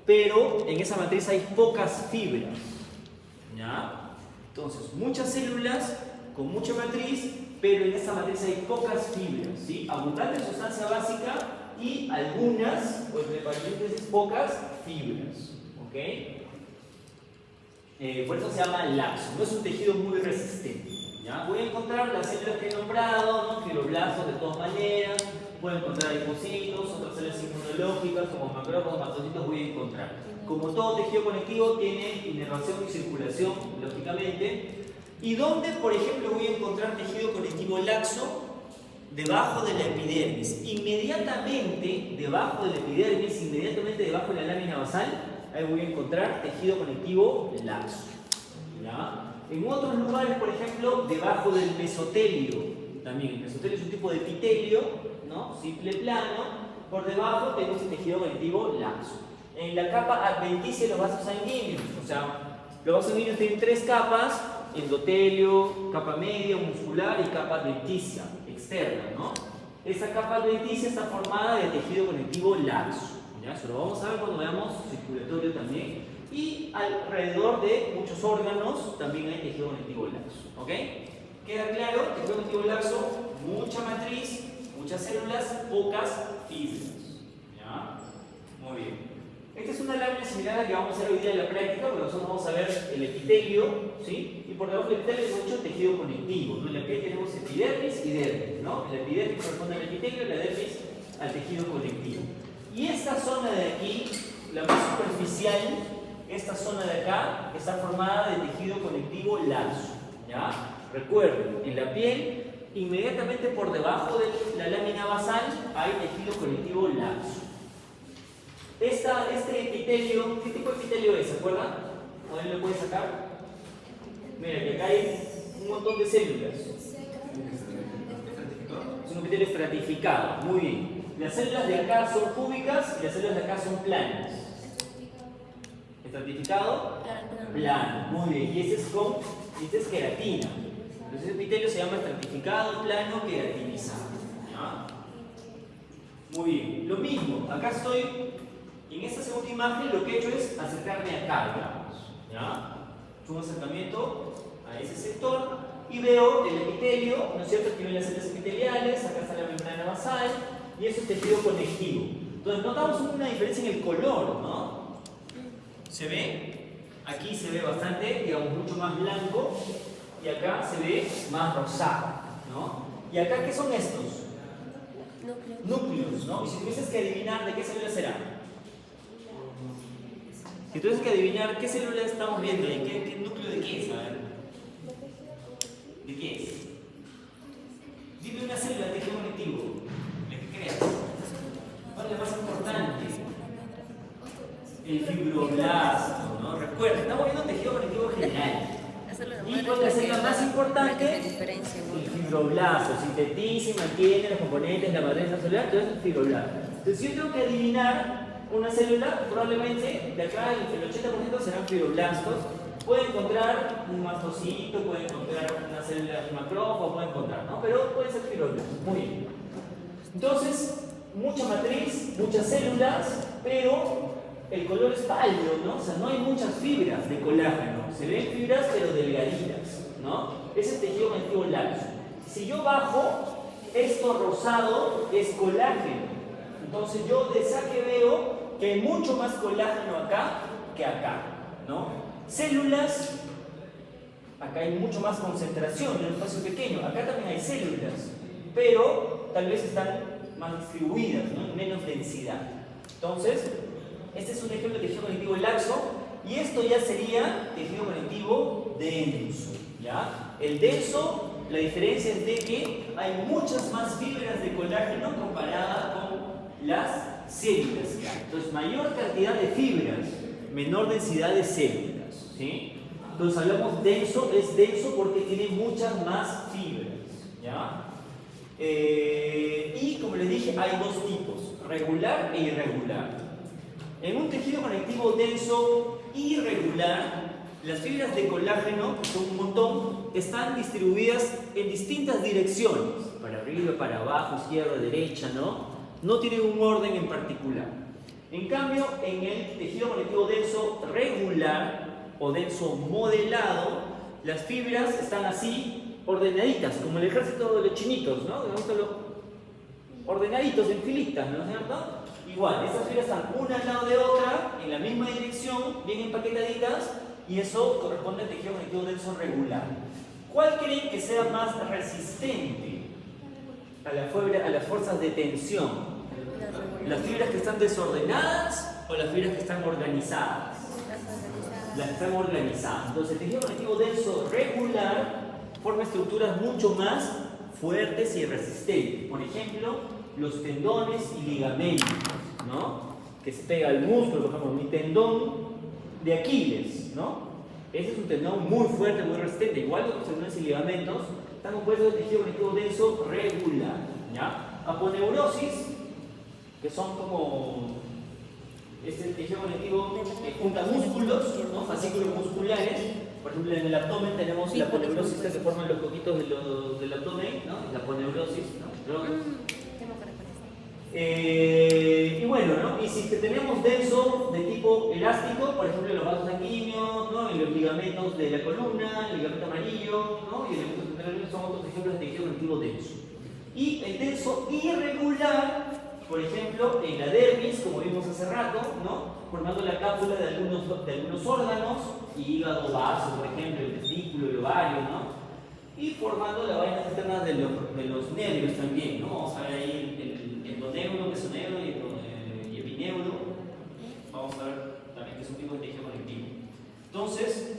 pero en esa matriz hay pocas fibras, ¿ya? Entonces, muchas células con mucha matriz, pero en esa matriz hay pocas fibras, ¿sí? Abundante sustancia básica y algunas, pues de paréntesis, pocas fibras, ¿ok? Por eso se llama laxo, no es un tejido muy resistente, ¿ya? Voy a encontrar las células que he nombrado, ¿no? Fibroblastos de todas maneras, voy a encontrar linfocitos, otras células inmunológicas como macrófagos, mastocitos voy a encontrar. Como todo tejido conectivo tiene inervación y circulación, lógicamente. ¿Y dónde, por ejemplo, voy a encontrar tejido conectivo laxo? Debajo de la epidermis. Inmediatamente debajo de la epidermis, inmediatamente debajo de la lámina basal, ahí voy a encontrar tejido conectivo laxo, ¿ya? En otros lugares, por ejemplo, debajo del mesotelio, también el mesotelio es un tipo de epitelio, ¿no? Simple plano, por debajo tenemos el tejido conectivo laxo. En la capa adventicia de los vasos sanguíneos, o sea, los vasos sanguíneos tienen tres capas: endotelio, capa media, muscular y capa adventicia externa, ¿no? Esta capa adventicia está formada de tejido conectivo laxo, ¿ya? Eso lo vamos a ver cuando veamos circulatorio también. Y alrededor de muchos órganos también hay tejido conectivo laxo, ¿ok? ¿Queda claro? Tejido conectivo laxo, mucha matriz, muchas células, pocas fibras, ¿ya? Muy bien. Esta es una lámina similar a la que vamos a hacer hoy día en la práctica, porque nosotros vamos a ver el epitelio, ¿sí? Y por debajo del epitelio hay mucho tejido conectivo, ¿no? En la piel tenemos epidermis y dermis, ¿no? La epidermis corresponde al epitelio y la dermis al tejido conectivo. Y esta zona de aquí, la más superficial, esta zona de acá, está formada de tejido conectivo laxo, ¿ya? Recuerden, en la piel, inmediatamente por debajo de la lámina basal, hay tejido conectivo laxo. Este epitelio, ¿qué tipo de epitelio es? ¿Se acuerdan? ¿Dónde lo pueden sacar? Mira, que acá hay un montón de células. Es un epitelio estratificado. Muy bien. Las células de acá son cúbicas y las células de acá son planas. Estratificado, plano. Muy bien. Y este es queratina. Entonces el epitelio se llama estratificado, plano, queratinizado. ¿Ya? Muy bien. Lo mismo. Acá estoy. En esta segunda imagen lo que he hecho es acercarme acá, digamos. ¿Ya? Es un acercamiento a ese sector y veo el epitelio, ¿no es cierto? Aquí ven las células epiteliales, acá está la membrana basal y eso es tejido conectivo. Entonces notamos una diferencia en el color, ¿no? ¿Se ve? Aquí se ve bastante, digamos, mucho más blanco y acá se ve más rosado, ¿no? ¿Y acá qué son estos? Núcleos, ¿no? Y si tuvieses que adivinar de qué célula será. Si tuvieses que adivinar qué célula estamos viendo y qué núcleo de qué es, a ver. ¿De qué es? Dime una célula de tejido conectivo, la que creas. ¿Cuál es la más importante? El fibroblasto, ¿no? Recuerda, estamos viendo tejido conectivo general. ¿Y cuál es la célula más importante? El fibroblasto. Sintetiza y mantiene los componentes de la matriz celular, entonces el fibroblasto. Entonces, si yo tengo que adivinar una célula, probablemente de acá el 80% serán fibroblastos. Puede encontrar un mastocito, puede encontrar una célula de macrófago, puede encontrar, ¿no? Pero puede ser fibroblastos. Muy bien. Entonces, mucha matriz, muchas células, pero el color es pálido, ¿no? O sea, no hay muchas fibras de colágeno. Se ven fibras, pero delgaditas, ¿no? Es el tejido conectivo laxo. Si yo bajo, esto rosado es colágeno. Entonces, yo de saque veo que hay mucho más colágeno acá que acá, ¿no? Células, acá hay mucho más concentración en un espacio pequeño. Acá también hay células, pero tal vez están más distribuidas, ¿no? En menos densidad. Entonces, este es un ejemplo de tejido conectivo laxo y esto ya sería tejido conectivo denso, ¿ya? El denso, la diferencia es de que hay muchas más fibras de colágeno comparada con las células. Entonces, mayor cantidad de fibras, menor densidad de células, ¿sí? Entonces, hablamos denso, es denso porque tiene muchas más fibras, ¿ya? Y como les dije, hay dos tipos, regular e irregular. En un tejido conectivo denso irregular, las fibras de colágeno, que son un montón, están distribuidas en distintas direcciones, para arriba, para abajo, izquierda, derecha, ¿no? No tienen un orden en particular. En cambio, en el tejido conectivo denso regular o denso modelado, las fibras están así ordenaditas, como el ejército de los chinitos, ¿no? Ordenaditos en filitas, ¿no es cierto? Igual, estas fibras están una al lado de otra, en la misma dirección, bien empaquetaditas, y eso corresponde al tejido conectivo denso regular. ¿Cuál creen que sea más resistente a las fuerzas de tensión? ¿Las fibras que están desordenadas o las fibras que están organizadas? Las que están organizadas. Entonces, el tejido conectivo denso regular forma estructuras mucho más fuertes y resistentes. Por ejemplo, los tendones y ligamentos, ¿no? Que se pega al músculo, por ejemplo, mi tendón de Aquiles, ¿no? Ese es un tendón muy fuerte, muy resistente. Igual que los tendones y ligamentos están compuestos de tejido conectivo denso regular, ¿ya? Aponeurosis, que son como este tejido conectivo que junta músculos, ¿no? Fascículos musculares. Por ejemplo, en el abdomen tenemos la aponeurosis que se forman los coquitos del abdomen, ¿no? La aponeurosis, ¿no? Y bueno, ¿no? Y si tenemos denso de tipo elástico, por ejemplo, los vasos sanguíneos, ¿no? Y los ligamentos de la columna, el ligamento amarillo, ¿no? Y el ligamento central son otros ejemplos de tejido conectivo denso. Y el denso irregular, por ejemplo, en la dermis, como vimos hace rato, ¿no? Formando la cápsula de algunos órganos, hígado, vaso, por ejemplo, el testículo, el ovario, ¿no? Y formando la vaina externa de los nervios también, ¿no? Vamos a ver ahí el endoneuro, mesoneuro y epineuro. Vamos a ver también que es un tipo de tejido conectivo. Entonces,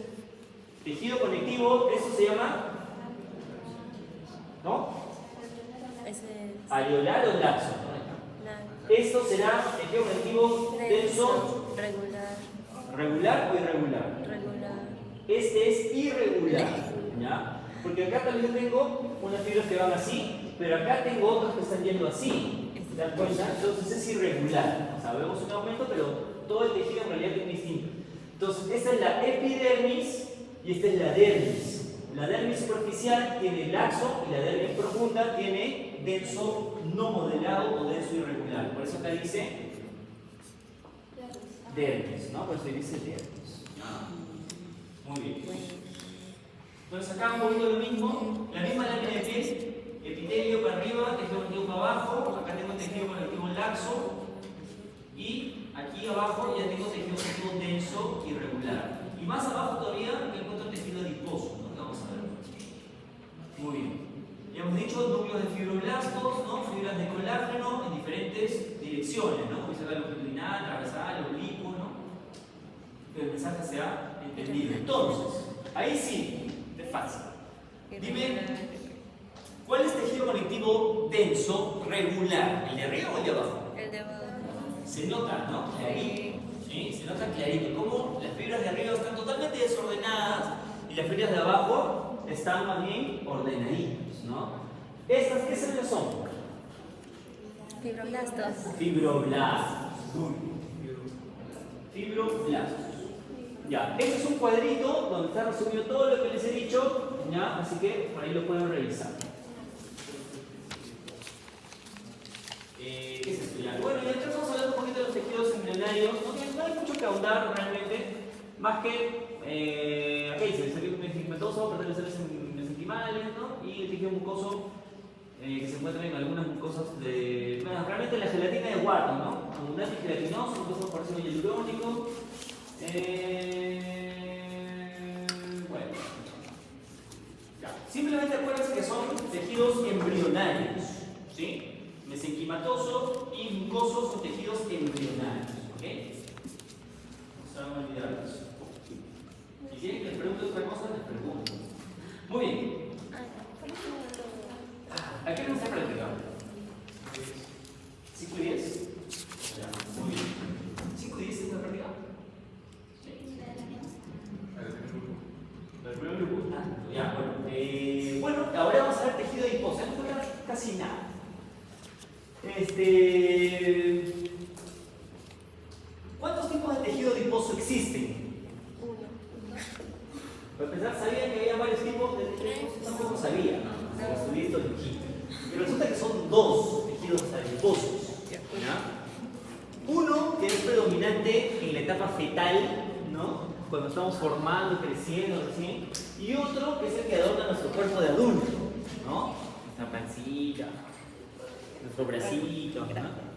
tejido conectivo, eso se llama, ¿no? Areolar o laxo. Esto será tejido conectivo denso. ¿Regular o irregular? Regular. Este es irregular, ¿ya? Porque acá también tengo unas fibras que van así pero acá tengo otros que están yendo así. ¿Se dan cuenta? Entonces es irregular. O sea, vemos un aumento, pero todo el tejido en realidad es distinto. Entonces, esta es la epidermis y esta es la dermis. La dermis superficial tiene laxo y la dermis profunda tiene denso no modelado o denso irregular. Por eso acá dice dermis, ¿no? Por eso dice dermis. Muy bien. Entonces acá un poquito lo mismo, la misma lámina de piel, epitelio para arriba, tejido conectivo para abajo, acá tengo tejido conectivo laxo y aquí abajo ya tengo tejido conectivo denso irregular. Y más abajo todavía encuentro tejido adiposo, ¿no? Que vamos a ver. Muy bien. Ya hemos dicho núcleos de fibroblastos, ¿no? Fibras de colágeno en diferentes direcciones, ¿no? Puede ser longitudinal, transversal, oblicuo, ¿no? Que el mensaje sea entendido. Entonces, ahí sí, es fácil. Dime, ¿cuál es tejido conectivo denso regular? ¿El de arriba o el de abajo? El de abajo. Se nota, ¿no? Clarito. ¿Sí? Se nota clarito. Cómo las fibras de arriba están totalmente desordenadas y las fibras de abajo están más bien ordenaditas, ¿no? ¿Estas qué células son? Fibroblastos. Fibroblastos. Fibroblastos. Ya, este es un cuadrito donde está resumido todo lo que les he dicho, ¿ya? Así que por ahí lo pueden revisar. ¿Qué es esto? Ya. Bueno, ya estamos hablando un poquito de los tejidos embrionarios. No hay mucho que ahondar realmente, más que acá dice, el tejido mesenquimatoso pertenece a los mesenquimales, ¿no? Y el tejido mucoso que se encuentra en algunas mucosas de. Bueno, realmente la gelatina de Wharton, ¿no? Abundante y gelatinoso, mucoso por ácido hialurónico. Bueno, ya. Simplemente acuérdense que son tejidos embrionarios, ¿sí? Mesenquimatoso y mucoso son tejidos embrionarios, ¿ok? No se van a olvidar de eso. Si quieren que les pregunte otra cosa, les pregunto. Muy bien. ¿A qué nos está practicando? 5 y 10. Ya, muy bien. 5 y 10 es la práctica. El primer grupo. Ya, bueno, ahora vamos a ver tejido adiposo. No toca casi nada. ¿Cuántos tipos de tejido adiposo existen? Para empezar, ¿sabían que había varios tipos de tejidos? Tampoco sabía, ¿no? Lo estudié esto aquí. Pero resulta que son 2 tejidos adiposos. ¿Ya? Uno que es predominante en la etapa fetal, ¿no? Cuando estamos formando, creciendo recién, y otro que es el que adorna nuestro cuerpo de adulto, ¿no? Nuestra pancita, nuestro bracito, ¿no?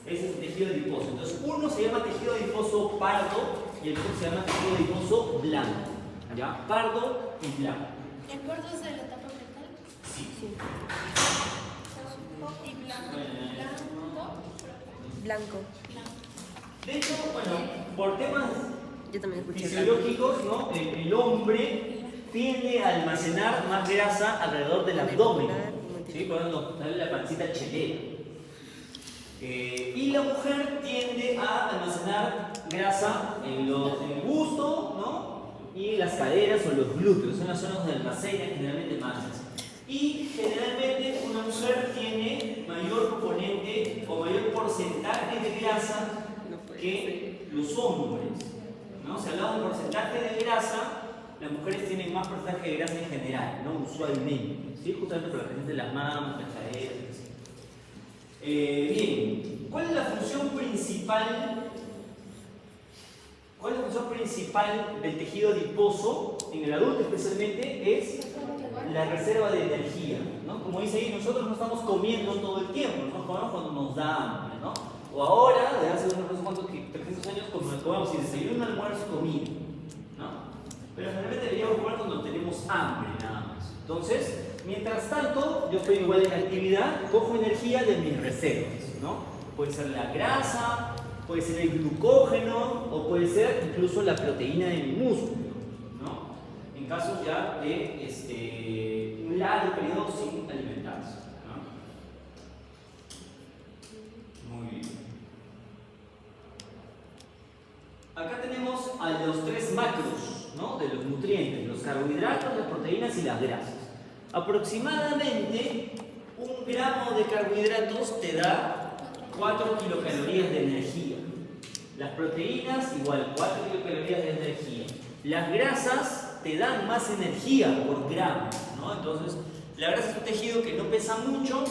Ese es el tejido adiposo. Entonces, uno se llama tejido adiposo pardo y el otro se llama tejido adiposo blanco, ¿ya? Pardo y blanco. ¿El pardo es de la etapa fetal? Sí. Y Blanco. De hecho, bueno, por temas Yo también escuché blanco. fisiológicos, ¿no? El hombre tiende a almacenar más grasa alrededor del abdomen, ¿sí? Por ejemplo, la pancita chelera. Y la mujer tiende a almacenar grasa en el busto, ¿no? Y las caderas o los glúteos, son las zonas donde almacenan generalmente más grasa. Y generalmente una mujer tiene mayor componente o mayor porcentaje de grasa que los hombres, ¿no? Si hablamos de porcentaje de grasa, las mujeres tienen más porcentaje de grasa en general, ¿no? Usualmente, ¿sí? Justamente por la presencia de las mamas, las caderas, etc. Bien, ¿cuál es la función principal? ¿Cuál es la función principal del tejido adiposo en el adulto especialmente? Es la reserva de energía, ¿no? Como dice ahí, nosotros no estamos comiendo todo el tiempo, nos comemos cuando nos da hambre, ¿no? O ahora, de hace unos cuantos 300 años, como nos comemos y desayuno, almuerzo, comida, ¿no? Pero generalmente deberíamos comer cuando tenemos hambre, nada más. Entonces, mientras tanto, yo estoy igual en actividad, cojo energía de mis reservas, ¿no? Puede ser la grasa, puede ser el glucógeno, o puede ser incluso la proteína de mi músculo, ¿no? En casos ya de un largo periodo sin alimentarse, ¿no? Muy bien. Acá tenemos a los 3 macros, ¿no? De los nutrientes, los carbohidratos, las proteínas y las grasas. Aproximadamente Un gramo de carbohidratos te da 4 kilocalorías de energía. Las proteínas igual, 4 kilocalorías de energía. Las grasas te dan más energía por gramo, ¿no? Entonces, la grasa es un tejido que no pesa mucho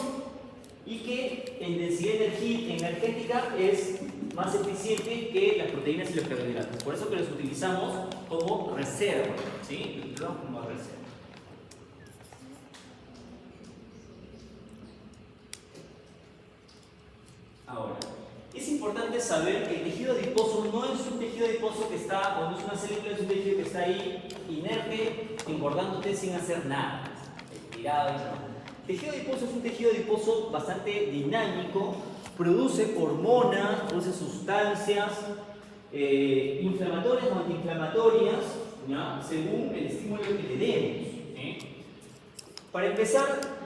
y que en densidad energética es más eficiente que las proteínas y los carbohidratos. Por eso que los utilizamos como reserva, ¿sí? Los utilizamos como reserva. Ahora, es importante saber que el tejido adiposo no es un tejido adiposo que está, o no es una célula, es un tejido que está ahí inerte, engordándote sin hacer nada, estirado y no. El tejido adiposo es un tejido adiposo bastante dinámico, produce hormonas, produce sustancias inflamatorias o antiinflamatorias, ¿ya? Según el estímulo que le demos, ¿sí? Para empezar,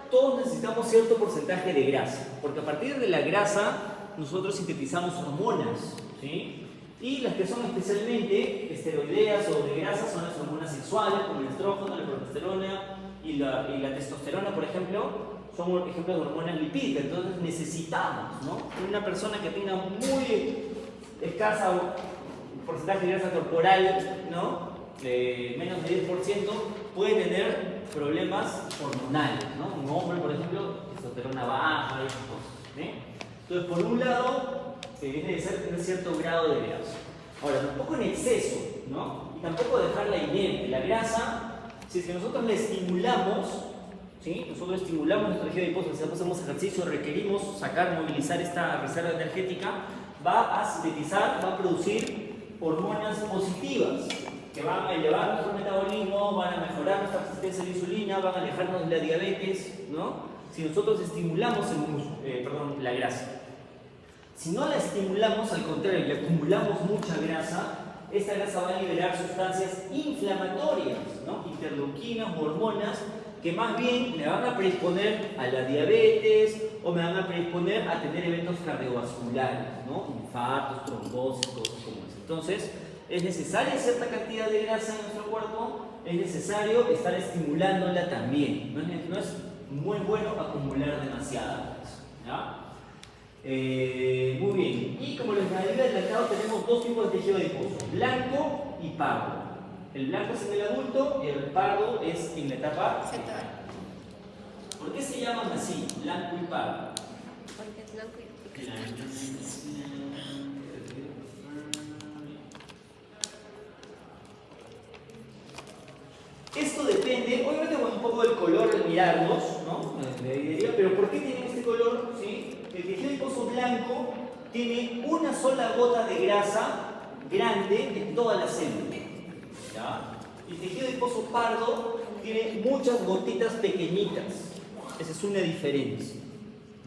todos necesitamos cierto porcentaje de grasa, porque a partir de la grasa nosotros sintetizamos hormonas, ¿sí? Y las que son especialmente esteroideas o de grasa son las hormonas sexuales, como el estrógeno, la progesterona y la testosterona, por ejemplo, son ejemplos de hormonas lipídicas. Entonces necesitamos, ¿no? Una persona que tenga muy escasa porcentaje de grasa corporal, ¿no? Menos de 10%, puede tener problemas hormonales, ¿no? Un hombre, por ejemplo, testosterona baja y esas cosas, ¿sí? Entonces, por un lado, es necesario tener cierto grado de grasa. Ahora, tampoco en exceso, ¿no? Y tampoco dejarla inerte. La grasa, si es que nosotros la estimulamos, ¿sí? Nosotros estimulamos nuestro tejido adiposo, si hacemos ejercicio, requerimos sacar, movilizar esta reserva energética, va a sintetizar, va a producir hormonas positivas que van a elevar nuestro metabolismo, van a mejorar nuestra resistencia a la insulina, van a alejarnos de la diabetes, ¿no? Si nosotros estimulamos la grasa. Si no la estimulamos, al contrario, le acumulamos mucha grasa, esta grasa va a liberar sustancias inflamatorias, ¿no? Interleuquinas, hormonas, que más bien me van a predisponer a la diabetes o me van a predisponer a tener eventos cardiovasculares, ¿no? Infartos, trombosis, cosas como eso. Entonces, es necesaria cierta cantidad de grasa en nuestro cuerpo, es necesario estar estimulándola también. No es muy bueno acumular demasiada grasa, ¿ya? Muy bien. Y como les había adelantado, tenemos dos tipos de tejido adiposo, blanco y pardo. El blanco es en el adulto y el pardo es en la etapa fetal. ¿Por qué se llaman así, blanco y pardo? Porque es blanco y Esto depende, obviamente con un poco del color al mirarlos, ¿no? Pero ¿por qué tienen este color? ¿Sí? El tejido adiposo blanco tiene una sola gota de grasa grande en toda la célula, ¿ya? El tejido adiposo pardo tiene muchas gotitas pequeñitas. Esa es una diferencia,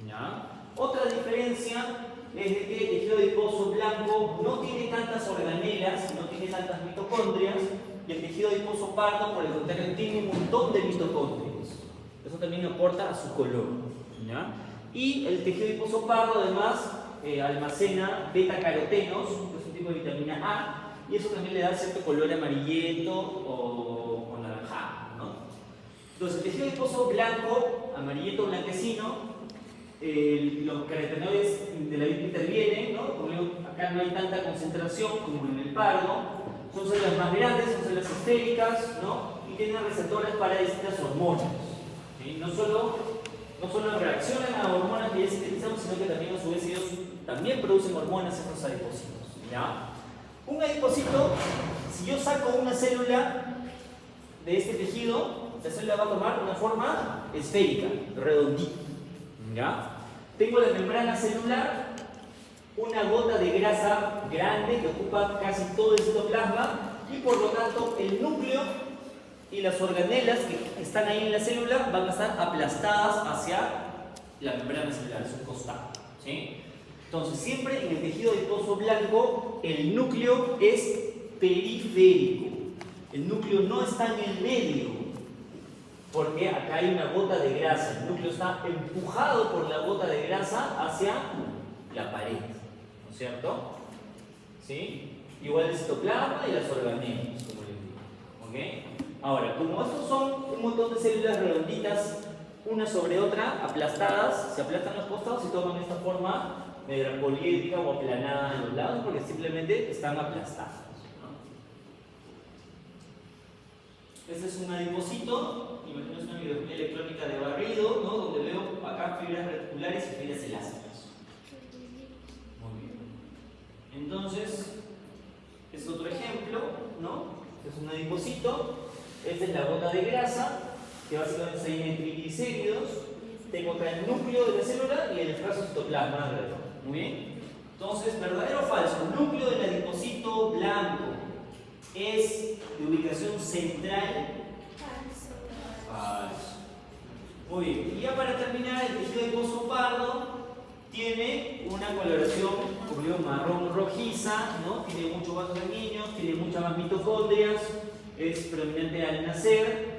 ¿ya? Otra diferencia es de que el tejido adiposo blanco no tiene tantas organelas, no tiene tantas mitocondrias, y el tejido adiposo pardo, por el contrario, tiene un montón de mitocondrias. Eso también aporta a su color, ¿ya? Y el tejido adiposo pardo además almacena beta-carotenos, que es un tipo de vitamina A, y eso también le da cierto color amarillento o naranjado, ¿no? Entonces, el tejido adiposo blanco, amarillento, blanquecino, los carotenoides de la vida intervienen, ¿no? Como digo, acá no hay tanta concentración como en el pardo. Son células más grandes, son células esféricas, ¿no? Y tienen receptores para distintas hormonas, ¿sí? No solo reaccionan a hormonas que ya sintetizamos, sino que también a su vez ellos también producen hormonas estos adipocitos, ¿ya? Un adipocito, si yo saco una célula de este tejido, la célula va a tomar una forma esférica, redondita, ¿ya? Tengo la membrana celular, una gota de grasa grande que ocupa casi todo el citoplasma y por lo tanto el núcleo y las organelas que están ahí en la célula van a estar aplastadas hacia la membrana celular, su costado, ¿sí? Entonces siempre en el tejido adiposo blanco el núcleo es periférico, el núcleo no está en el medio, porque acá hay una gota de grasa, el núcleo está empujado por la gota de grasa hacia la pared, ¿no es cierto? ¿Sí? Igual el citoplasma y las organelas, como les digo, ¿ok? Ahora, como estos son un montón de células redonditas una sobre otra, aplastadas, se aplastan los costados y toman esta forma poliédrica o aplanada en los lados porque simplemente están aplastados, ¿no? Este es un adiposito, imagínense una microscopía electrónica de barrido, ¿no? Donde veo acá fibras reticulares y fibras elásticas. Muy bien. Entonces, es otro ejemplo, ¿no? Este es un adiposito, esta es la gota de grasa, que básicamente se tiene triglicéridos. Tengo acá el núcleo de la célula y el citoplasma alrededor. Muy bien. Entonces, ¿verdadero o falso? El núcleo del adipocito blanco es de ubicación central. Falso. Muy bien. Y ya para terminar, el tejido adiposo pardo tiene una coloración, como digo, marrón rojiza, ¿no? Tiene muchos vasos sanguíneos, tiene muchas más mitocondrias, es predominante al nacer.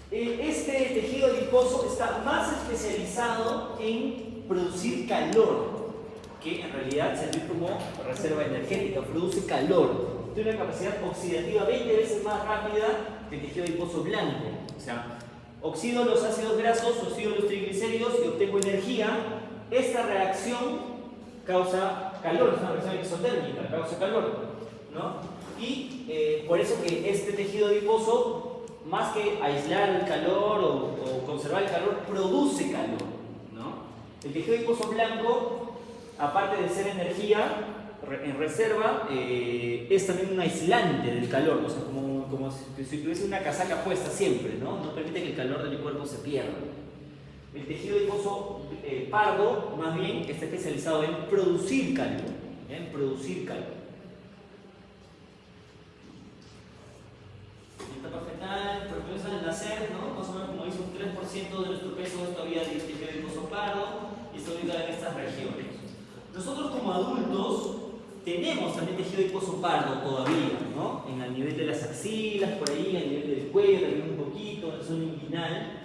Este tejido adiposo está más especializado en producir calor, que en realidad sirve como reserva energética, produce calor. Tiene una capacidad oxidativa 20 veces más rápida que el tejido adiposo blanco. O sea, oxido los ácidos grasos, oxido los triglicéridos y obtengo energía. Esta reacción causa calor, es una reacción exotérmica, causa calor, ¿no? Y por eso que este tejido adiposo, más que aislar el calor o conservar el calor, produce calor, ¿no? El tejido adiposo blanco, aparte de ser energía en reserva, es también un aislante del calor, o sea, como si tuviese una casaca puesta siempre, ¿no? No permite que el calor de mi cuerpo se pierda. El tejido adiposo pardo, más bien, está especializado en producir calor, en producir calor. Etapa fetal, propensa al nacer, ¿no? Más o menos como dice, un 3% de nuestro peso es todavía de tejido adiposo pardo y está ubicado en estas regiones. Nosotros como adultos tenemos también tejido adiposo pardo todavía, ¿no? En el nivel de las axilas, por ahí, a nivel del cuello, también un poquito, en la zona inguinal.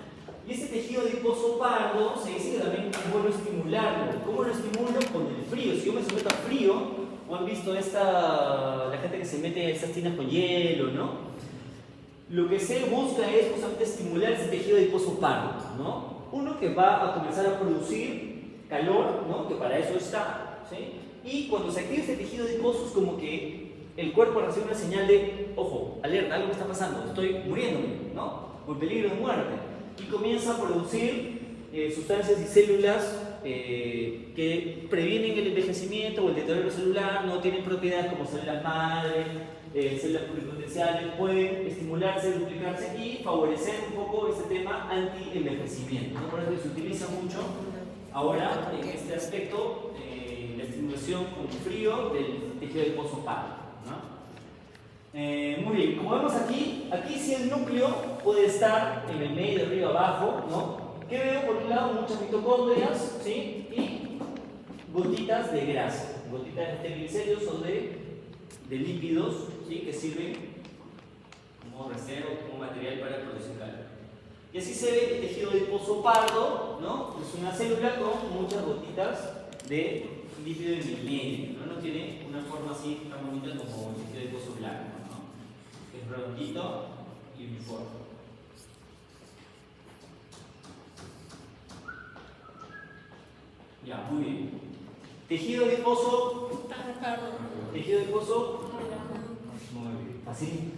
Y ese tejido adiposo pardo se dice que también es bueno estimularlo. ¿Cómo lo estimulo? Con el frío. Si yo me someto a frío, o han visto la gente que se mete esas tinas con hielo, ¿no? Lo que se busca es justamente estimular ese tejido adiposo pardo, ¿no? Uno que va a comenzar a producir calor, ¿no? Que para eso está, ¿sí? Y cuando se activa este tejido adiposo es como que el cuerpo recibe una señal de, ojo, alerta, algo me está pasando, estoy muriéndome, ¿no? O en peligro de muerte. Y comienza a producir sustancias y células que previenen el envejecimiento o el deterioro celular, no tienen propiedades como células madre, células pluripotenciales, pueden estimularse, duplicarse y favorecer un poco este tema anti-envejecimiento, ¿no? Por eso se utiliza mucho ahora en este aspecto la estimulación con frío del tejido adiposo pardo, ¿no? Muy bien, como vemos aquí sí el núcleo puede estar en el medio, arriba, abajo, ¿no? Que veo por un lado muchas mitocondrias, ¿sí? Y gotitas de grasa, gotitas de triglicéridos o de lípidos, ¿sí? Que sirven como reserva, como material para producir calor. Y así se ve el tejido adiposo pardo, ¿no? Es una célula con muchas gotitas de lípido en el medio, ¿no? No tiene una forma así tan bonita como el tejido adiposo blanco, ¿no? Es redondito y uniforme. Ya, muy bien. Tejido adiposo. Tejido adiposo. Muy bien. ¿Así?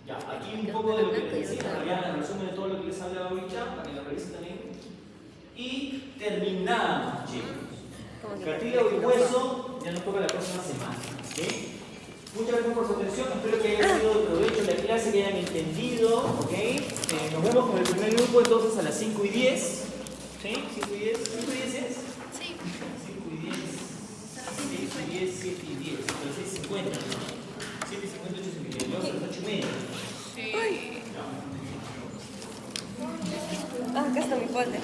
Ya, aquí un poco de lo que les decía, ya el resumen de todo lo que les hablaba ahorita, para que lo revisen también. Y terminamos, chicos. Cartílago y hueso, ya nos toca la próxima semana. ¿Okay? Muchas gracias por su atención, espero que haya sido de provecho la clase, que hayan entendido. ¿Okay? Nos vemos con el primer grupo entonces a las 5:10. ¿Sí? 5:10. ¿5:10 es? Sí. 5:10. 6:10, 7:10. Pero 6:50. 7:50, 8:50. Luego a las 8:30. Acá está mi folder.